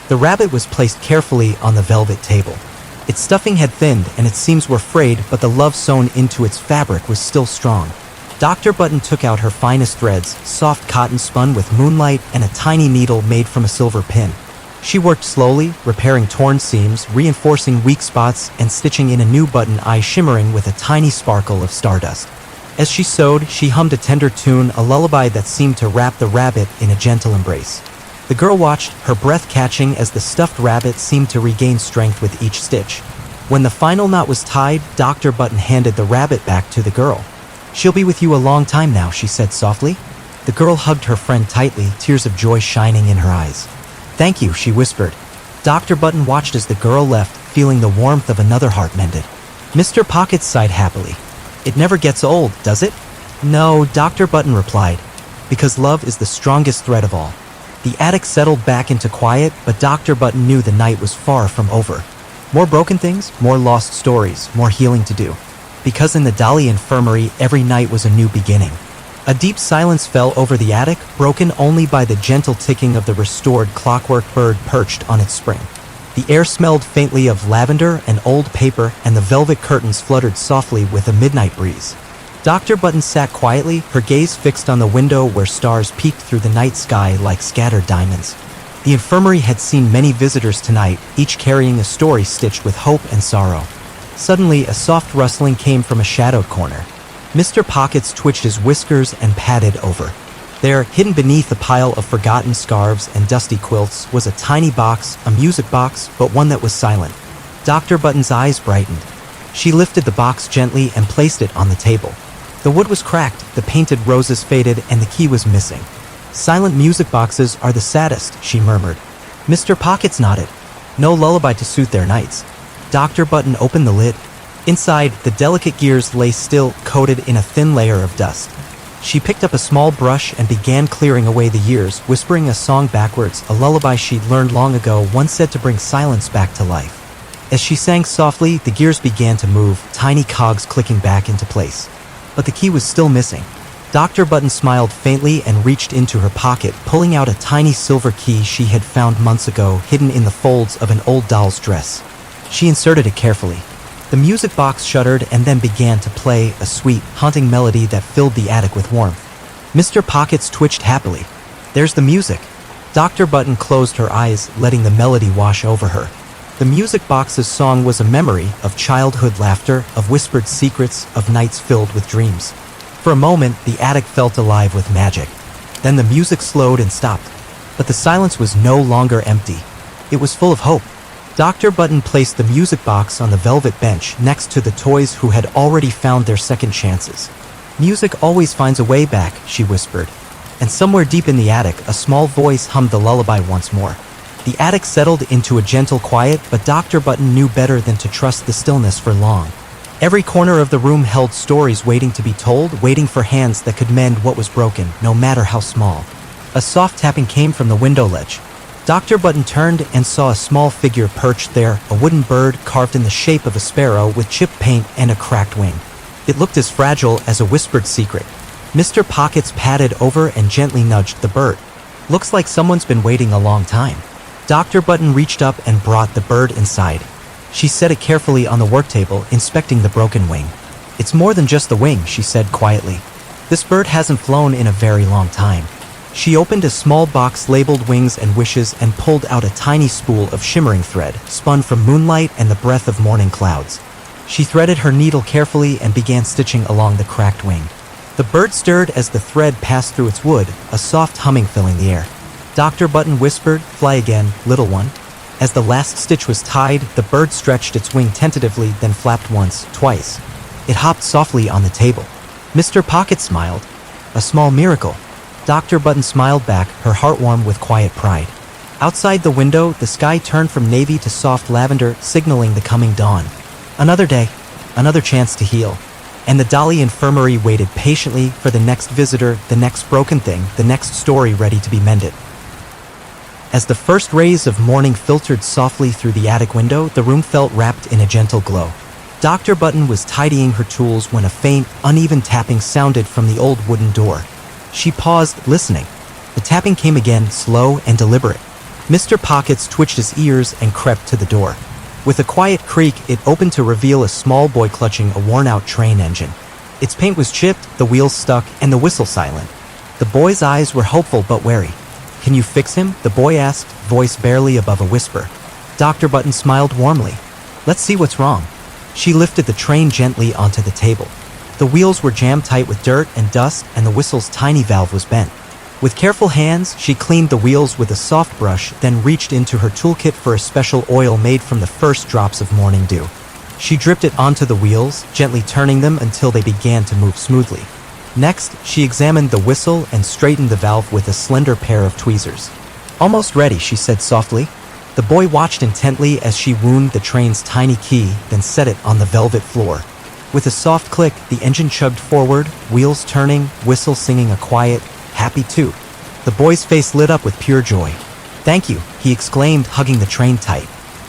The rabbit was placed carefully on the velvet table. Its stuffing had thinned and its seams were frayed, but the love sewn into its fabric was still strong. Dr. Button took out her finest threads, soft cotton spun with moonlight, and a tiny needle made from a silver pin. She worked slowly, repairing torn seams, reinforcing weak spots, and stitching in a new button eye shimmering with a tiny sparkle of stardust. As she sewed, she hummed a tender tune, a lullaby that seemed to wrap the rabbit in a gentle embrace. The girl watched, her breath catching as the stuffed rabbit seemed to regain strength with each stitch. When the final knot was tied, Dr. Button handed the rabbit back to the girl. "She'll be with you a long time now," she said softly. The girl hugged her friend tightly, tears of joy shining in her eyes. "Thank you," she whispered. Dr. Button watched as the girl left, feeling the warmth of another heart mended. Mr. Pockets sighed happily. "It never gets old, does it?" "No," Dr. Button replied, "because love is the strongest thread of all." The attic settled back into quiet, but Dr. Button knew the night was far from over. More broken things, more lost stories, more healing to do. Because in the Dolly Infirmary, every night was a new beginning. A deep silence fell over the attic, broken only by the gentle ticking of the restored clockwork bird perched on its spring. The air smelled faintly of lavender and old paper, and the velvet curtains fluttered softly with a midnight breeze. Dr. Button sat quietly, her gaze fixed on the window where stars peeked through the night sky like scattered diamonds. The infirmary had seen many visitors tonight, each carrying a story stitched with hope and sorrow. Suddenly, a soft rustling came from a shadowed corner. Mr. Pockets twitched his whiskers and padded over. There, hidden beneath a pile of forgotten scarves and dusty quilts, was a tiny box, a music box, but one that was silent. Dr. Button's eyes brightened. She lifted the box gently and placed it on the table. The wood was cracked, the painted roses faded, and the key was missing. "Silent music boxes are the saddest," she murmured. Mr. Pockets nodded. "No lullaby to suit their nights." Dr. Button opened the lid. Inside, the delicate gears lay still, coated in a thin layer of dust. She picked up a small brush and began clearing away the years, whispering a song backwards, a lullaby she'd learned long ago, once said to bring silence back to life. As she sang softly, the gears began to move, tiny cogs clicking back into place. But the key was still missing. Dr. Button smiled faintly and reached into her pocket, pulling out a tiny silver key she had found months ago, hidden in the folds of an old doll's dress. She inserted it carefully. The music box shuddered and then began to play, a sweet, haunting melody that filled the attic with warmth. Mr. Pockets twitched happily. "There's the music." Dr. Button closed her eyes, letting the melody wash over her. The music box's song was a memory of childhood laughter, of whispered secrets, of nights filled with dreams. For a moment, the attic felt alive with magic. Then the music slowed and stopped. But the silence was no longer empty. It was full of hope. Dr. Button placed the music box on the velvet bench next to the toys who had already found their second chances. "Music always finds a way back," she whispered. And somewhere deep in the attic, a small voice hummed the lullaby once more. The attic settled into a gentle quiet, but Dr. Button knew better than to trust the stillness for long. Every corner of the room held stories waiting to be told, waiting for hands that could mend what was broken, no matter how small. A soft tapping came from the window ledge. Dr. Button turned and saw a small figure perched there, a wooden bird carved in the shape of a sparrow with chipped paint and a cracked wing. It looked as fragile as a whispered secret. Mr. Pockets padded over and gently nudged the bird. Looks like someone's been waiting a long time. Dr. Button reached up and brought the bird inside. She set it carefully on the work table, inspecting the broken wing. It's more than just the wing, she said quietly. This bird hasn't flown in a very long time. She opened a small box labeled Wings and Wishes and pulled out a tiny spool of shimmering thread, spun from moonlight and the breath of morning clouds. She threaded her needle carefully and began stitching along the cracked wing. The bird stirred as the thread passed through its wood, a soft humming filling the air. Dr. Button whispered, "Fly again, little one." As the last stitch was tied, the bird stretched its wing tentatively, then flapped once, twice. It hopped softly on the table. Mr. Pocket smiled. "A small miracle." Dr. Button smiled back, her heart warm with quiet pride. Outside the window, the sky turned from navy to soft lavender, signaling the coming dawn. Another day, another chance to heal. And the Dolly Infirmary waited patiently for the next visitor, the next broken thing, the next story ready to be mended. As the first rays of morning filtered softly through the attic window, the room felt wrapped in a gentle glow. Dr. Button was tidying her tools when a faint, uneven tapping sounded from the old wooden door. She paused, listening. The tapping came again, slow and deliberate. Mr. Pockets twitched his ears and crept to the door. With a quiet creak, it opened to reveal a small boy clutching a worn-out train engine. Its paint was chipped, the wheels stuck, and the whistle silent. The boy's eyes were hopeful but wary. "Can you fix him?" the boy asked, voice barely above a whisper. Dr. Button smiled warmly. "Let's see what's wrong." She lifted the train gently onto the table. The wheels were jammed tight with dirt and dust, and the whistle's tiny valve was bent. With careful hands, she cleaned the wheels with a soft brush, then reached into her toolkit for a special oil made from the first drops of morning dew. She dripped it onto the wheels, gently turning them until they began to move smoothly. Next, she examined the whistle and straightened the valve with a slender pair of tweezers. "Almost ready," she said softly. The boy watched intently as she wound the train's tiny key, then set it on the velvet floor. With a soft click, the engine chugged forward, wheels turning, whistle singing a quiet, happy toot. The boy's face lit up with pure joy. "Thank you," he exclaimed, hugging the train tight.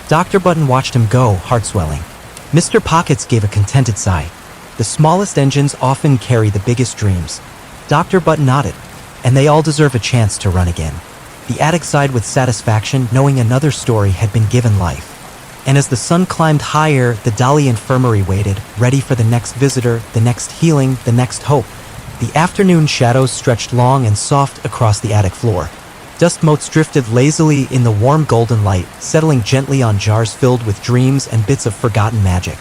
Dr. Button watched him go, heart swelling. Mr. Pockets gave a contented sigh. The smallest engines often carry the biggest dreams. Dr. Button nodded. And they all deserve a chance to run again. The attic sighed with satisfaction, knowing another story had been given life. And as the sun climbed higher, the Dolly Infirmary waited, ready for the next visitor, the next healing, the next hope. The afternoon shadows stretched long and soft across the attic floor. Dust motes drifted lazily in the warm golden light, settling gently on jars filled with dreams and bits of forgotten magic.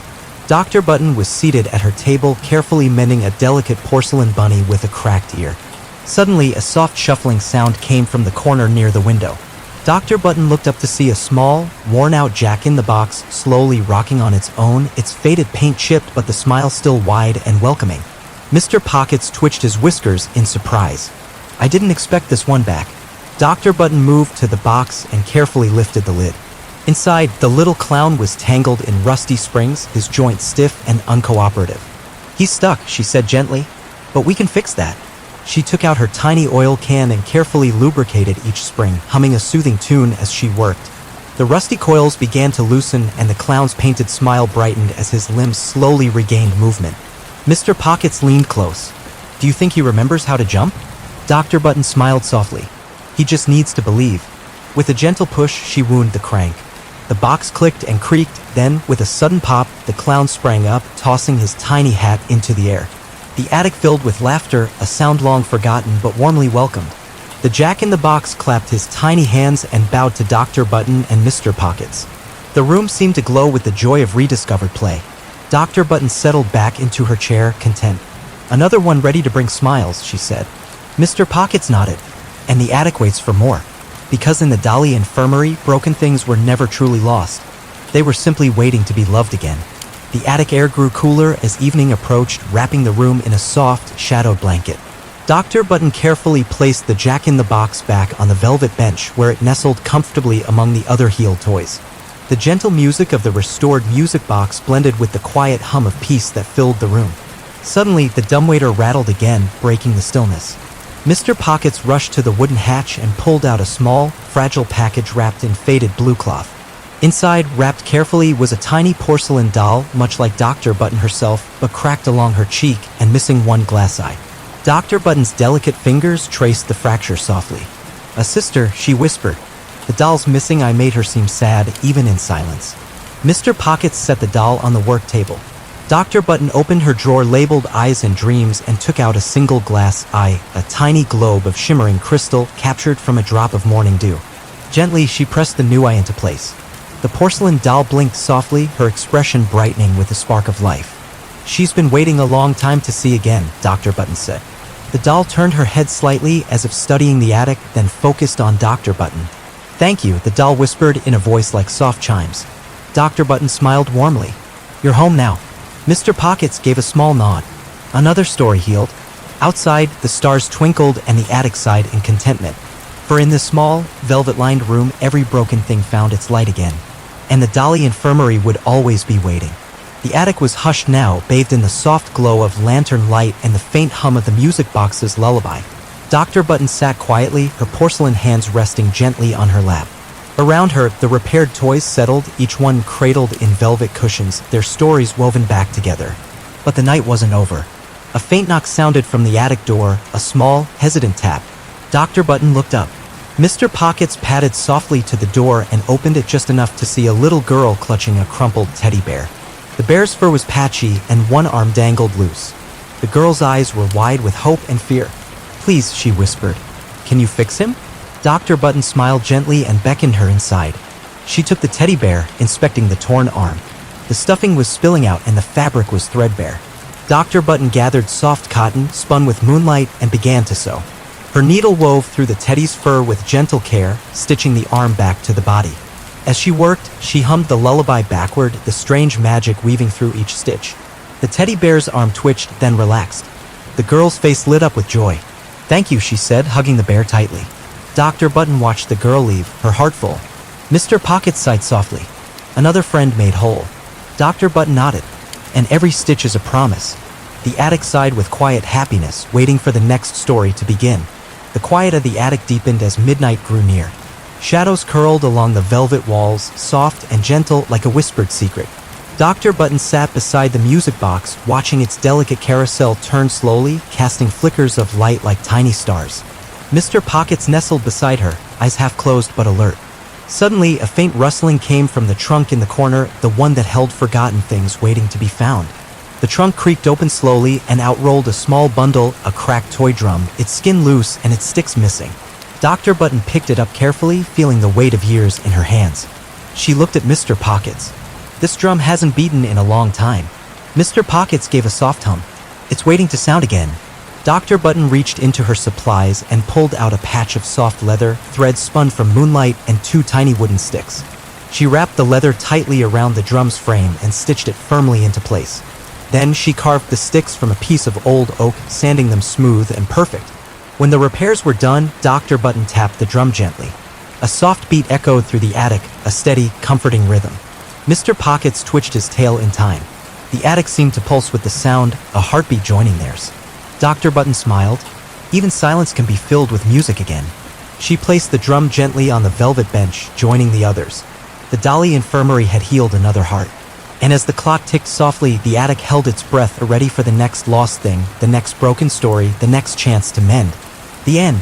Dr. Button was seated at her table, carefully mending a delicate porcelain bunny with a cracked ear. Suddenly, a soft shuffling sound came from the corner near the window. Dr. Button looked up to see a small, worn-out jack-in-the-box slowly rocking on its own, its faded paint chipped but the smile still wide and welcoming. Mr. Pockets twitched his whiskers in surprise. "I didn't expect this one back." Dr. Button moved to the box and carefully lifted the lid. Inside, the little clown was tangled in rusty springs, his joints stiff and uncooperative. "He's stuck," she said gently, "but we can fix that." She took out her tiny oil can and carefully lubricated each spring, humming a soothing tune as she worked. The rusty coils began to loosen and the clown's painted smile brightened as his limbs slowly regained movement. Mr. Pockets leaned close. "Do you think he remembers how to jump?" Dr. Button smiled softly. "He just needs to believe." With a gentle push, she wound the crank. The box clicked and creaked, then, with a sudden pop, the clown sprang up, tossing his tiny hat into the air. The attic filled with laughter, a sound long forgotten but warmly welcomed. The jack-in-the-box clapped his tiny hands and bowed to Dr. Button and Mr. Pockets. The room seemed to glow with the joy of rediscovered play. Dr. Button settled back into her chair, content. "Another one ready to bring smiles," she said. Mr. Pockets nodded. "And the attic waits for more." Because in the Dolly Infirmary, broken things were never truly lost. They were simply waiting to be loved again. The attic air grew cooler as evening approached, wrapping the room in a soft, shadowed blanket. Dr. Button carefully placed the jack-in-the-box back on the velvet bench where it nestled comfortably among the other healed toys. The gentle music of the restored music box blended with the quiet hum of peace that filled the room. Suddenly, the dumbwaiter rattled again, breaking the stillness. Mr. Pockets rushed to the wooden hatch and pulled out a small, fragile package wrapped in faded blue cloth. Inside, wrapped carefully, was a tiny porcelain doll, much like Dr. Button herself, but cracked along her cheek and missing one glass eye. Dr. Button's delicate fingers traced the fracture softly. A sister, she whispered. The doll's missing. I made her seem sad, even in silence. Mr. Pockets set the doll on the work table. Dr. Button opened her drawer labeled Eyes and Dreams and took out a single glass eye, a tiny globe of shimmering crystal captured from a drop of morning dew. Gently, she pressed the new eye into place. The porcelain doll blinked softly, her expression brightening with a spark of life. She's been waiting a long time to see again, Dr. Button said. The doll turned her head slightly as if studying the attic, then focused on Dr. Button. Thank you, the doll whispered in a voice like soft chimes. Dr. Button smiled warmly. You're home now. Mr. Pockets gave a small nod. Another story healed. Outside, the stars twinkled and the attic sighed in contentment. For in this small, velvet-lined room, every broken thing found its light again. And the Dolly Infirmary would always be waiting. The attic was hushed now, bathed in the soft glow of lantern light and the faint hum of the music box's lullaby. Dr. Button sat quietly, her porcelain hands resting gently on her lap. Around her, the repaired toys settled, each one cradled in velvet cushions, their stories woven back together. But the night wasn't over. A faint knock sounded from the attic door, a small, hesitant tap. Dr. Button looked up. Mr. Pockets padded softly to the door and opened it just enough to see a little girl clutching a crumpled teddy bear. The bear's fur was patchy and one arm dangled loose. The girl's eyes were wide with hope and fear. Please, she whispered. Can you fix him? Dr. Button smiled gently and beckoned her inside. She took the teddy bear, inspecting the torn arm. The stuffing was spilling out and the fabric was threadbare. Dr. Button gathered soft cotton, spun with moonlight, and began to sew. Her needle wove through the teddy's fur with gentle care, stitching the arm back to the body. As she worked, she hummed the lullaby backward, the strange magic weaving through each stitch. The teddy bear's arm twitched, then relaxed. The girl's face lit up with joy. Thank you, she said, hugging the bear tightly. Dr. Button watched the girl leave, her heart full. Mr. Pockets sighed softly. Another friend made whole. Dr. Button nodded. And every stitch is a promise. The attic sighed with quiet happiness, waiting for the next story to begin. The quiet of the attic deepened as midnight grew near. Shadows curled along the velvet walls, soft and gentle like a whispered secret. Dr. Button sat beside the music box, watching its delicate carousel turn slowly, casting flickers of light like tiny stars. Mr. Pockets nestled beside her, eyes half closed but alert. Suddenly, a faint rustling came from the trunk in the corner, the one that held forgotten things waiting to be found. The trunk creaked open slowly, and out rolled a small bundle, a cracked toy drum, its skin loose and its sticks missing. Dr. Button picked it up carefully, feeling the weight of years in her hands. She looked at Mr. Pockets. This drum hasn't beaten in a long time. Mr. Pockets gave a soft hum. It's waiting to sound again. Dr. Button reached into her supplies and pulled out a patch of soft leather, thread spun from moonlight, and 2 tiny wooden sticks. She wrapped the leather tightly around the drum's frame and stitched it firmly into place. Then she carved the sticks from a piece of old oak, sanding them smooth and perfect. When the repairs were done, Dr. Button tapped the drum gently. A soft beat echoed through the attic, a steady, comforting rhythm. Mr. Pockets twitched his tail in time. The attic seemed to pulse with the sound, a heartbeat joining theirs. Dr. Button smiled. Even silence can be filled with music again. She placed the drum gently on the velvet bench, joining the others. The Dolly Infirmary had healed another heart. And as the clock ticked softly, the attic held its breath, ready for the next lost thing, the next broken story, the next chance to mend. The end.